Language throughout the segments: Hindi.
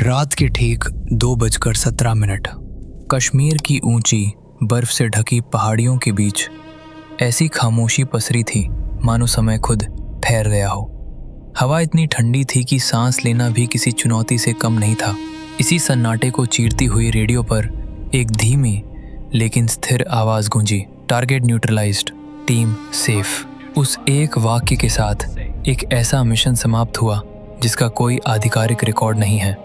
रात के ठीक 2:17 कश्मीर की ऊंची बर्फ से ढकी पहाड़ियों के बीच ऐसी खामोशी पसरी थी मानो समय खुद ठहर गया हो। हवा इतनी ठंडी थी कि सांस लेना भी किसी चुनौती से कम नहीं था। इसी सन्नाटे को चीरती हुई रेडियो पर एक धीमी लेकिन स्थिर आवाज गूंजी, टारगेट न्यूट्रलाइज्ड, टीम सेफ। उस एक वाक्य के साथ एक ऐसा मिशन समाप्त हुआ जिसका कोई आधिकारिक रिकॉर्ड नहीं है,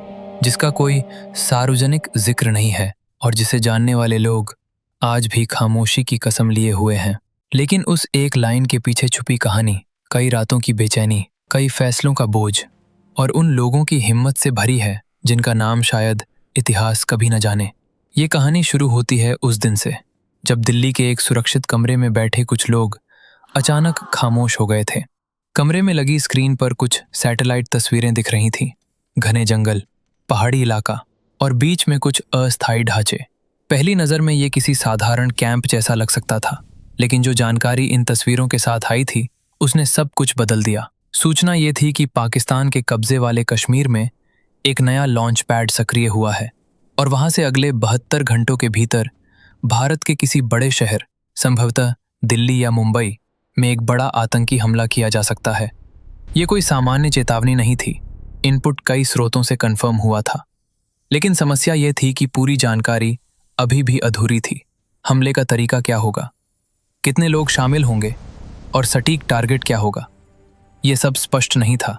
जिसका कोई सार्वजनिक जिक्र नहीं है और जिसे जानने वाले लोग आज भी खामोशी की कसम लिए हुए हैं। लेकिन उस एक लाइन के पीछे छुपी कहानी कई रातों की बेचैनी, कई फैसलों का बोझ और उन लोगों की हिम्मत से भरी है जिनका नाम शायद इतिहास कभी न जाने। ये कहानी शुरू होती है उस दिन से जब दिल्ली के एक सुरक्षित कमरे में बैठे कुछ लोग अचानक खामोश हो गए थे। कमरे में लगी स्क्रीन पर कुछ सैटेलाइट तस्वीरें दिख रही थीं, घने जंगल, पहाड़ी इलाका और बीच में कुछ अस्थायी ढांचे। पहली नज़र में ये किसी साधारण कैंप जैसा लग सकता था, लेकिन जो जानकारी इन तस्वीरों के साथ आई थी उसने सब कुछ बदल दिया। सूचना ये थी कि पाकिस्तान के कब्जे वाले कश्मीर में एक नया लॉन्च पैड सक्रिय हुआ है और वहां से अगले 72 घंटों के भीतर भारत के किसी बड़े शहर, संभवतः दिल्ली या मुंबई, में एक बड़ा आतंकी हमला किया जा सकता है। ये कोई सामान्य चेतावनी नहीं थी। इनपुट कई स्रोतों से कंफर्म हुआ था, लेकिन समस्या ये थी कि पूरी जानकारी अभी भी अधूरी थी। हमले का तरीका क्या होगा, कितने लोग शामिल होंगे और सटीक टारगेट क्या होगा, ये सब स्पष्ट नहीं था।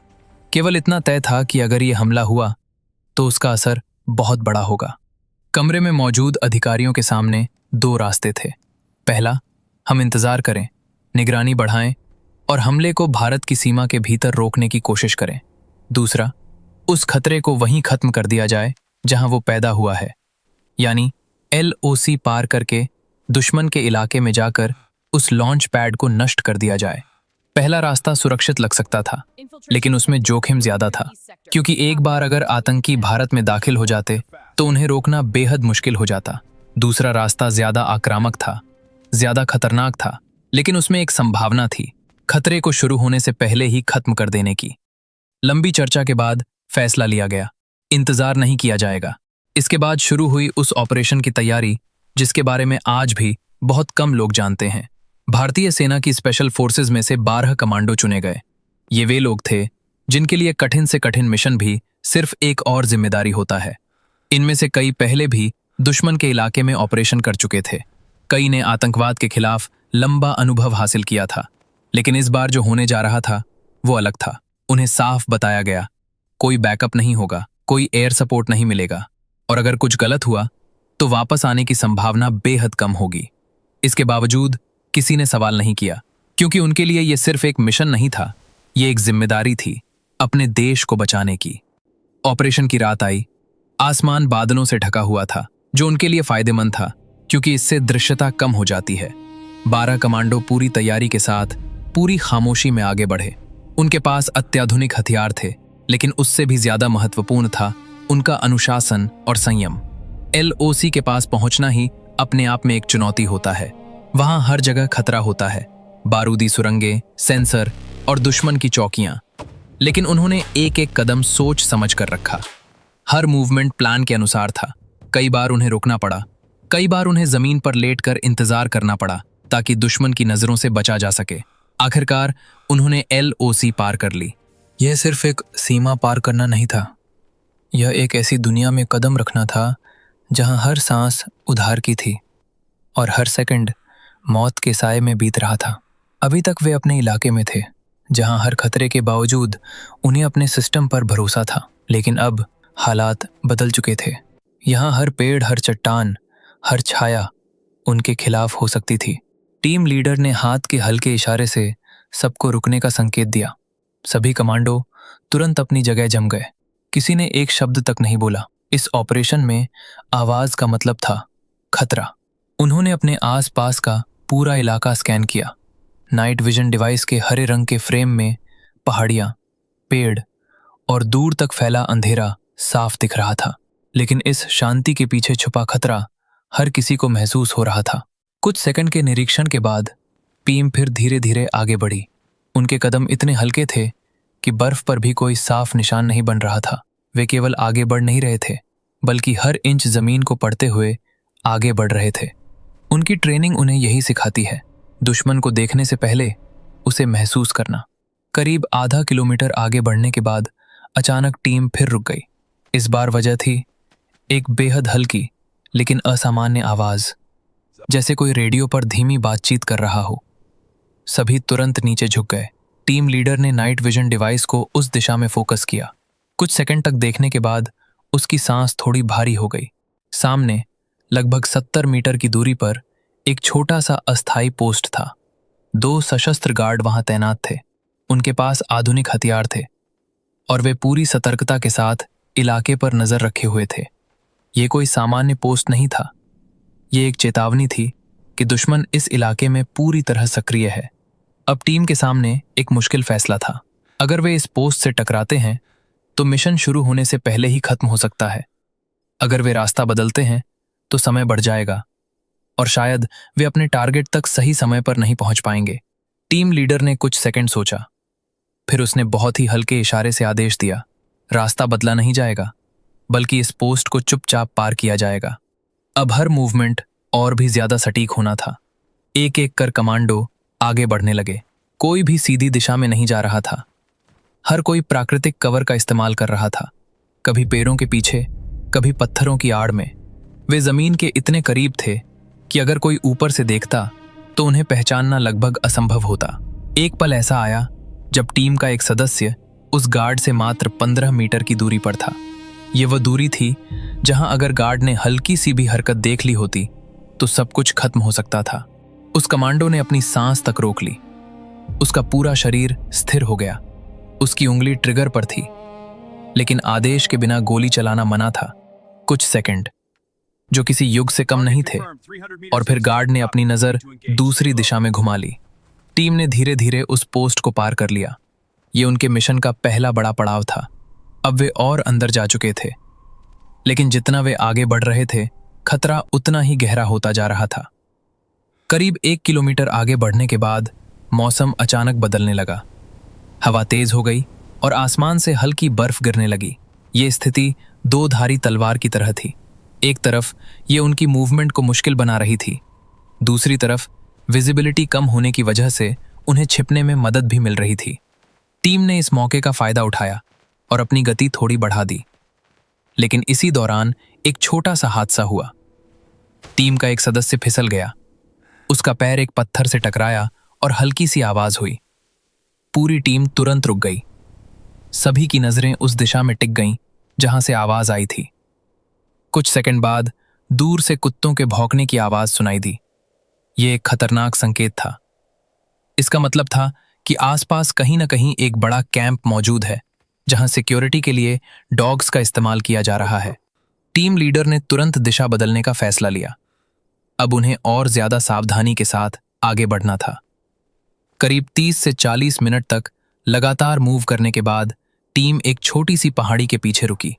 केवल इतना तय था कि अगर ये हमला हुआ तो उसका असर बहुत बड़ा होगा। कमरे में मौजूद अधिकारियों के सामने दो रास्ते थे। पहला, हम इंतजार करें, निगरानी बढ़ाएं और हमले को भारत की सीमा के भीतर रोकने की कोशिश करें। दूसरा, उस खतरे को वहीं खत्म कर दिया जाए जहां वो पैदा हुआ है, यानी LOC पार करके दुश्मन के इलाके में जाकर उस लॉन्च पैड को नष्ट कर दिया जाए। पहला रास्ता सुरक्षित लग सकता था, लेकिन उसमें जोखिम ज्यादा था, क्योंकि एक बार अगर आतंकी भारत में दाखिल हो जाते तो उन्हें रोकना बेहद मुश्किल हो जाता। दूसरा रास्ता ज्यादा आक्रामक था, ज्यादा खतरनाक था, लेकिन उसमें एक संभावना थी, खतरे को शुरू होने से पहले ही खत्म कर देने की। लंबी चर्चा के बाद फैसला लिया गया, इंतजार नहीं किया जाएगा। इसके बाद शुरू हुई उस ऑपरेशन की तैयारी जिसके बारे में आज भी बहुत कम लोग जानते हैं। भारतीय सेना की स्पेशल फोर्सेज में से 12 कमांडो चुने गए। ये वे लोग थे जिनके लिए कठिन से कठिन मिशन भी सिर्फ एक और जिम्मेदारी होता है। इनमें से कई पहले भी दुश्मन के इलाके में ऑपरेशन कर चुके थे। कई ने आतंकवाद के खिलाफ लंबा अनुभव हासिल किया था, लेकिन इस बार जो होने जा रहा था वो अलग था। उन्हें साफ बताया गया, कोई बैकअप नहीं होगा, कोई एयर सपोर्ट नहीं मिलेगा और अगर कुछ गलत हुआ तो वापस आने की संभावना बेहद कम होगी। इसके बावजूद किसी ने सवाल नहीं किया, क्योंकि उनके लिए यह सिर्फ एक मिशन नहीं था, ये एक जिम्मेदारी थी अपने देश को बचाने की। ऑपरेशन की रात आई। आसमान बादलों से ढका हुआ था, जो उनके लिए फायदेमंद था क्योंकि इससे दृश्यता कम हो जाती है। 12 कमांडो पूरी तैयारी के साथ पूरी खामोशी में आगे बढ़े। उनके पास अत्याधुनिक हथियार थे, लेकिन उससे भी ज्यादा महत्वपूर्ण था उनका अनुशासन और संयम। LOC के पास पहुंचना ही अपने आप में एक चुनौती होता है। वहां हर जगह खतरा होता है, बारूदी सुरंगें, सेंसर और दुश्मन की चौकियां। लेकिन उन्होंने एक एक कदम सोच समझ कर रखा। हर मूवमेंट प्लान के अनुसार था। कई बार उन्हें रुकना पड़ा, कई बार उन्हें जमीन पर लेटकर इंतजार करना पड़ा ताकि दुश्मन की नजरों से बचा जा सके। आखिरकार उन्होंने LOC पार कर ली। यह सिर्फ एक सीमा पार करना नहीं था, यह एक ऐसी दुनिया में कदम रखना था जहां हर सांस उधार की थी और हर सेकंड मौत के साए में बीत रहा था। अभी तक वे अपने इलाके में थे, जहां हर खतरे के बावजूद उन्हें अपने सिस्टम पर भरोसा था। लेकिन अब हालात बदल चुके थे। यहाँ हर पेड़, हर चट्टान, हर छाया उनके खिलाफ हो सकती थी। टीम लीडर ने हाथ के हल्के इशारे से सबको रुकने का संकेत दिया। सभी कमांडो तुरंत अपनी जगह जम गए। किसी ने एक शब्द तक नहीं बोला। इस ऑपरेशन में आवाज का मतलब था खतरा। उन्होंने अपने आसपास का पूरा इलाका स्कैन किया। नाइट विजन डिवाइस के हरे रंग के फ्रेम में पहाड़ियां, पेड़ और दूर तक फैला अंधेरा साफ दिख रहा था। लेकिन इस शांति के पीछे छुपा खतरा हर किसी को महसूस हो रहा था। कुछ सेकंड के निरीक्षण के बाद टीम फिर धीरे धीरे आगे बढ़ी। उनके कदम इतने हल्के थे कि बर्फ पर भी कोई साफ निशान नहीं बन रहा था। वे केवल आगे बढ़ नहीं रहे थे, बल्कि हर इंच जमीन को पढ़ते हुए आगे बढ़ रहे थे। उनकी ट्रेनिंग उन्हें यही सिखाती है, दुश्मन को देखने से पहले उसे महसूस करना। करीब आधा किलोमीटर आगे बढ़ने के बाद अचानक टीम फिर रुक गई। इस बार वजह थी एक बेहद हल्की लेकिन असामान्य आवाज, जैसे कोई रेडियो पर धीमी बातचीत कर रहा हो। सभी तुरंत नीचे झुक गए। टीम लीडर ने नाइट विजन डिवाइस को उस दिशा में फोकस किया। कुछ सेकंड तक देखने के बाद उसकी सांस थोड़ी भारी हो गई। सामने लगभग 70 मीटर की दूरी पर एक छोटा सा अस्थायी पोस्ट था। 2 सशस्त्र गार्ड वहां तैनात थे। उनके पास आधुनिक हथियार थे और वे पूरी सतर्कता के साथ इलाके पर नजर रखे हुए थे। ये कोई सामान्य पोस्ट नहीं था। ये एक चेतावनी थी कि दुश्मन इस इलाके में पूरी तरह सक्रिय है। अब टीम के सामने एक मुश्किल फैसला था। अगर वे इस पोस्ट से टकराते हैं तो मिशन शुरू होने से पहले ही खत्म हो सकता है। अगर वे रास्ता बदलते हैं तो समय बढ़ जाएगा और शायद वे अपने टारगेट तक सही समय पर नहीं पहुंच पाएंगे। टीम लीडर ने कुछ सेकंड सोचा, फिर उसने बहुत ही हल्के इशारे से आदेश दिया, रास्ता बदला नहीं जाएगा, बल्कि इस पोस्ट को चुपचाप पार किया जाएगा। अब हर मूवमेंट और भी ज्यादा सटीक होना था। एक एक कर कमांडो आगे बढ़ने लगे। कोई भी सीधी दिशा में नहीं जा रहा था। हर कोई प्राकृतिक कवर का इस्तेमाल कर रहा था, कभी पेड़ों के पीछे, कभी पत्थरों की आड़ में। वे जमीन के इतने करीब थे कि अगर कोई ऊपर से देखता तो उन्हें पहचानना लगभग असंभव होता। एक पल ऐसा आया जब टीम का एक सदस्य उस गार्ड से मात्र 15 मीटर की दूरी पर था। ये वह दूरी थी जहां अगर गार्ड ने हल्की सी भी हरकत देख ली होती तो सब कुछ खत्म हो सकता था। उस कमांडो ने अपनी सांस तक रोक ली। उसका पूरा शरीर स्थिर हो गया। उसकी उंगली ट्रिगर पर थी, लेकिन आदेश के बिना गोली चलाना मना था। कुछ सेकंड, जो किसी युग से कम नहीं थे, और फिर गार्ड ने अपनी नजर दूसरी दिशा में घुमा ली। टीम ने धीरे धीरे उस पोस्ट को पार कर लिया। ये उनके मिशन का पहला बड़ा पड़ाव था। अब वे और अंदर जा चुके थे, लेकिन जितना वे आगे बढ़ रहे थे, खतरा उतना ही गहरा होता जा रहा था। करीब 1 किलोमीटर आगे बढ़ने के बाद मौसम अचानक बदलने लगा। हवा तेज हो गई और आसमान से हल्की बर्फ गिरने लगी। ये स्थिति 2 धारी तलवार की तरह थी। एक तरफ ये उनकी मूवमेंट को मुश्किल बना रही थी, दूसरी तरफ विजिबिलिटी कम होने की वजह से उन्हें छिपने में मदद भी मिल रही थी। टीम ने इस मौके का फायदा उठाया और अपनी गति थोड़ी बढ़ा दी। लेकिन इसी दौरान एक छोटा सा हादसा हुआ। टीम का एक सदस्य फिसल गया। उसका पैर एक पत्थर से टकराया और हल्की सी आवाज हुई। पूरी टीम तुरंत रुक गई। सभी की नजरें उस दिशा में टिक गईं जहां से आवाज आई थी। कुछ सेकंड बाद दूर से कुत्तों के भौंकने की आवाज सुनाई दी। यह एक खतरनाक संकेत था। इसका मतलब था कि आसपास कहीं न कहीं एक बड़ा कैंप मौजूद है जहां सिक्योरिटी के लिए डॉग्स का इस्तेमाल किया जा रहा है। टीम लीडर ने तुरंत दिशा बदलने का फैसला लिया। अब उन्हें और ज्यादा सावधानी के साथ आगे बढ़ना था। करीब 30 से 40 मिनट तक लगातार मूव करने के बाद टीम एक छोटी सी पहाड़ी के पीछे रुकी।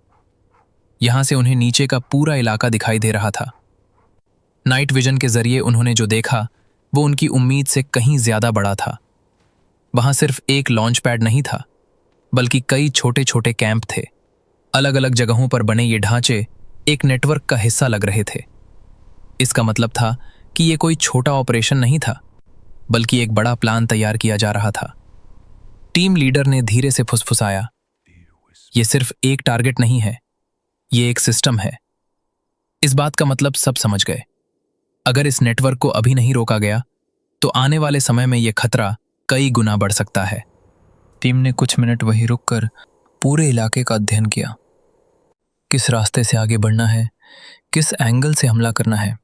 यहां से उन्हें नीचे का पूरा इलाका दिखाई दे रहा था। नाइट विजन के जरिए उन्होंने जो देखा वो उनकी उम्मीद से कहीं ज्यादा बड़ा था। वहां सिर्फ एक लॉन्च पैड नहीं था, बल्कि कई छोटे छोटे कैंप थे। अलग अलग जगहों पर बने ये ढांचे एक नेटवर्क का हिस्सा लग रहे थे। इसका मतलब था कि ये कोई छोटा ऑपरेशन नहीं था, बल्कि एक बड़ा प्लान तैयार किया जा रहा था। टीम लीडर ने धीरे से फुसफुसाया, ये सिर्फ एक टारगेट नहीं है, ये एक सिस्टम है। इस बात का मतलब सब समझ गए। अगर इस नेटवर्क को अभी नहीं रोका गया तो आने वाले समय में यह खतरा कई गुना बढ़ सकता है। टीम ने कुछ मिनट वहीं रुककर पूरे इलाके का अध्ययन किया। किस रास्ते से आगे बढ़ना है, किस एंगल से हमला करना है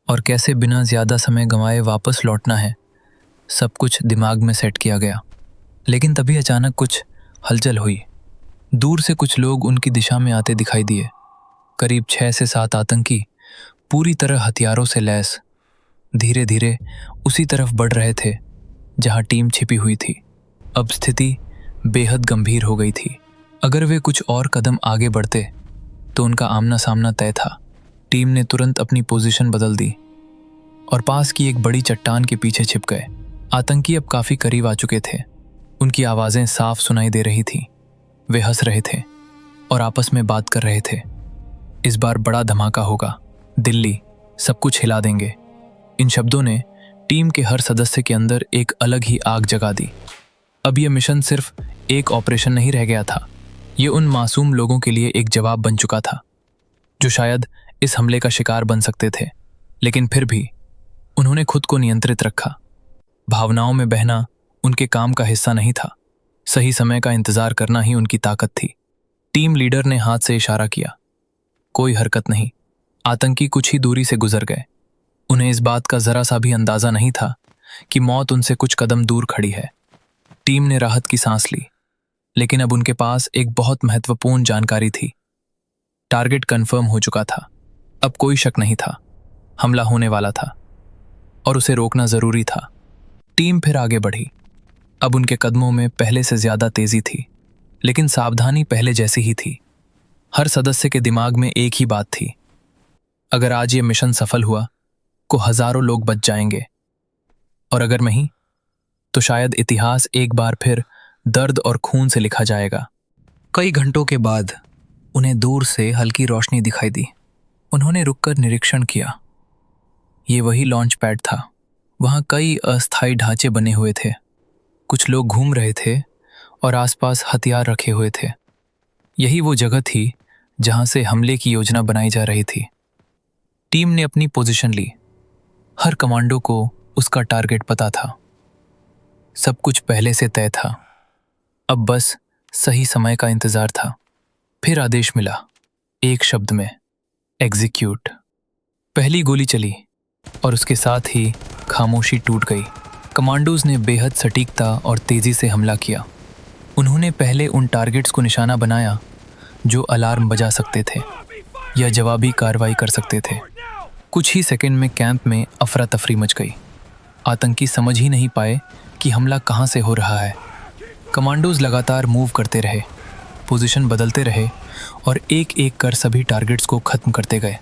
और कैसे बिना ज्यादा समय गंवाए वापस लौटना है, सब कुछ दिमाग में सेट किया गया। लेकिन तभी अचानक कुछ हलचल हुई। दूर से कुछ लोग उनकी दिशा में आते दिखाई दिए। करीब 6 से 7 आतंकी पूरी तरह हथियारों से लैस धीरे धीरे उसी तरफ बढ़ रहे थे जहां टीम छिपी हुई थी। अब स्थिति बेहद गंभीर हो गई थी। अगर वे कुछ और कदम आगे बढ़ते तो उनका आमना सामना तय था। टीम ने तुरंत अपनी पोजीशन बदल दी और पास की एक बड़ी चट्टान के पीछे छिप गए। आतंकी अब काफी करीब आ चुके थे। उनकी आवाजें साफ सुनाई दे रही थीं। वे हंस रहे थे और आपस में बात कर रहे थे। इस बार बड़ा धमाका होगा, दिल्ली सब कुछ हिला देंगे। इन शब्दों ने टीम के हर सदस्य के अंदर एक अलग ही आग जगा दी। अब यह मिशन सिर्फ एक ऑपरेशन नहीं रह गया था, ये उन मासूम लोगों के लिए एक जवाब बन चुका था जो शायद इस हमले का शिकार बन सकते थे। लेकिन फिर भी उन्होंने खुद को नियंत्रित रखा। भावनाओं में बहना उनके काम का हिस्सा नहीं था, सही समय का इंतजार करना ही उनकी ताकत थी। टीम लीडर ने हाथ से इशारा किया, कोई हरकत नहीं। आतंकी कुछ ही दूरी से गुजर गए। उन्हें इस बात का जरा सा भी अंदाजा नहीं था कि मौत उनसे कुछ कदम दूर खड़ी है। टीम ने राहत की सांस ली, लेकिन अब उनके पास एक बहुत महत्वपूर्ण जानकारी थी। टारगेट कंफर्म हो चुका था। अब कोई शक नहीं था, हमला होने वाला था और उसे रोकना जरूरी था। टीम फिर आगे बढ़ी। अब उनके कदमों में पहले से ज्यादा तेजी थी, लेकिन सावधानी पहले जैसी ही थी। हर सदस्य के दिमाग में एक ही बात थी, अगर आज ये मिशन सफल हुआ तो हजारों लोग बच जाएंगे, और अगर नहीं तो शायद इतिहास एक बार फिर दर्द और खून से लिखा जाएगा। कई घंटों के बाद उन्हें दूर से हल्की रोशनी दिखाई दी। उन्होंने रुककर निरीक्षण किया। ये वही लॉन्च पैड था। वहाँ कई अस्थायी ढांचे बने हुए थे। कुछ लोग घूम रहे थे और आसपास हथियार रखे हुए थे। यही वो जगह थी जहाँ से हमले की योजना बनाई जा रही थी। टीम ने अपनी पोजीशन ली। हर कमांडो को उसका टारगेट पता था। सब कुछ पहले से तय था। अब बस सही समय का इंतजार था। फिर आदेश मिला, एक शब्द में, एग्जीक्यूट। पहली गोली चली और उसके साथ ही खामोशी टूट गई। कमांडोज ने बेहद सटीकता और तेजी से हमला किया। उन्होंने पहले उन टारगेट्स को निशाना बनाया जो अलार्म बजा सकते थे या जवाबी कार्रवाई कर सकते थे। कुछ ही सेकंड में कैंप में अफरा तफरी मच गई। आतंकी समझ ही नहीं पाए कि हमला कहाँ से हो रहा है। कमांडोज लगातार मूव करते रहे, पोजीशन बदलते रहे और एक एक कर सभी टारगेट्स को खत्म करते गए।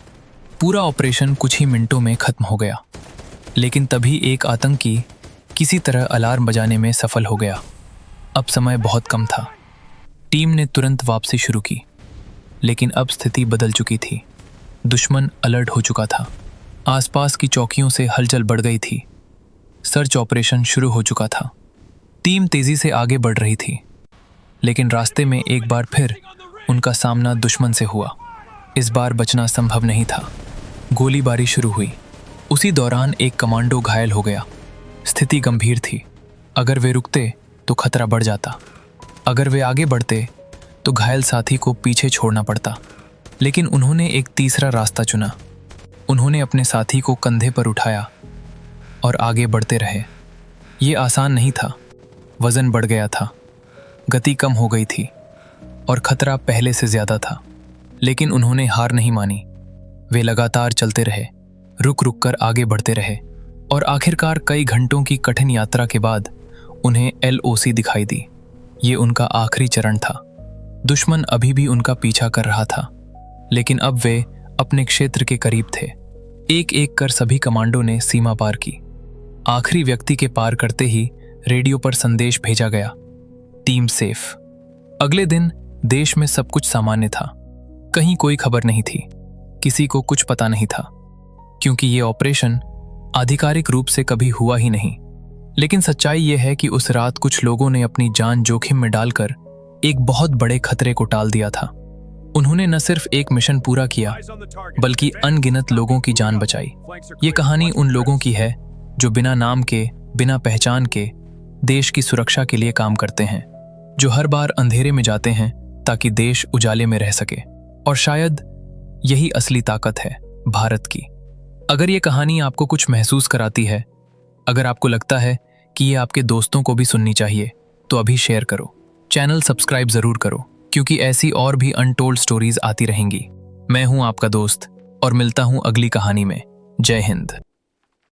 पूरा ऑपरेशन कुछ ही मिनटों में खत्म हो गया। लेकिन तभी एक आतंकी किसी तरह अलार्म बजाने में सफल हो गया। अब समय बहुत कम था। टीम ने तुरंत वापसी शुरू की, लेकिन अब स्थिति बदल चुकी थी। दुश्मन अलर्ट हो चुका था। आसपास की चौकियों से हलचल बढ़ गई थी। सर्च ऑपरेशन शुरू हो चुका था। टीम तेजी से आगे बढ़ रही थी, लेकिन रास्ते में एक बार फिर उनका सामना दुश्मन से हुआ। इस बार बचना संभव नहीं था। गोलीबारी शुरू हुई। उसी दौरान एक कमांडो घायल हो गया। स्थिति गंभीर थी। अगर वे रुकते तो खतरा बढ़ जाता। अगर वे आगे बढ़ते तो घायल साथी को पीछे छोड़ना पड़ता। लेकिन उन्होंने एक तीसरा रास्ता चुना। उन्होंने अपने साथी को कंधे पर उठाया और आगे बढ़ते रहे। ये आसान नहीं था। वजन बढ़ गया था, गति कम हो गई थी और खतरा पहले से ज्यादा था। लेकिन उन्होंने हार नहीं मानी। वे लगातार चलते रहे, रुक रुक कर आगे बढ़ते रहे और आखिरकार कई घंटों की कठिन यात्रा के बाद उन्हें LOC दिखाई दी। ये उनका आखिरी चरण था। दुश्मन अभी भी उनका पीछा कर रहा था, लेकिन अब वे अपने क्षेत्र के करीब थे। एक एक कर सभी कमांडो ने सीमा पार की। आखिरी व्यक्ति के पार करते ही रेडियो पर संदेश भेजा गया, टीम सेफ। अगले दिन देश में सब कुछ सामान्य था। कहीं कोई खबर नहीं थी, किसी को कुछ पता नहीं था, क्योंकि ये ऑपरेशन आधिकारिक रूप से कभी हुआ ही नहीं। लेकिन सच्चाई ये है कि उस रात कुछ लोगों ने अपनी जान जोखिम में डालकर एक बहुत बड़े खतरे को टाल दिया था। उन्होंने न सिर्फ एक मिशन पूरा किया, बल्कि अनगिनत लोगों की जान बचाई। ये कहानी उन लोगों की है जो बिना नाम के, बिना पहचान के देश की सुरक्षा के लिए काम करते हैं, जो हर बार अंधेरे में जाते हैं ताकि देश उजाले में रह सके। और शायद यही असली ताकत है भारत की। अगर ये कहानी आपको कुछ महसूस कराती है, अगर आपको लगता है कि ये आपके दोस्तों को भी सुननी चाहिए, तो अभी शेयर करो। चैनल सब्सक्राइब जरूर करो, क्योंकि ऐसी और भी अनटोल्ड स्टोरीज आती रहेंगी। मैं हूं आपका दोस्त और मिलता हूं अगली कहानी में। जय हिंद।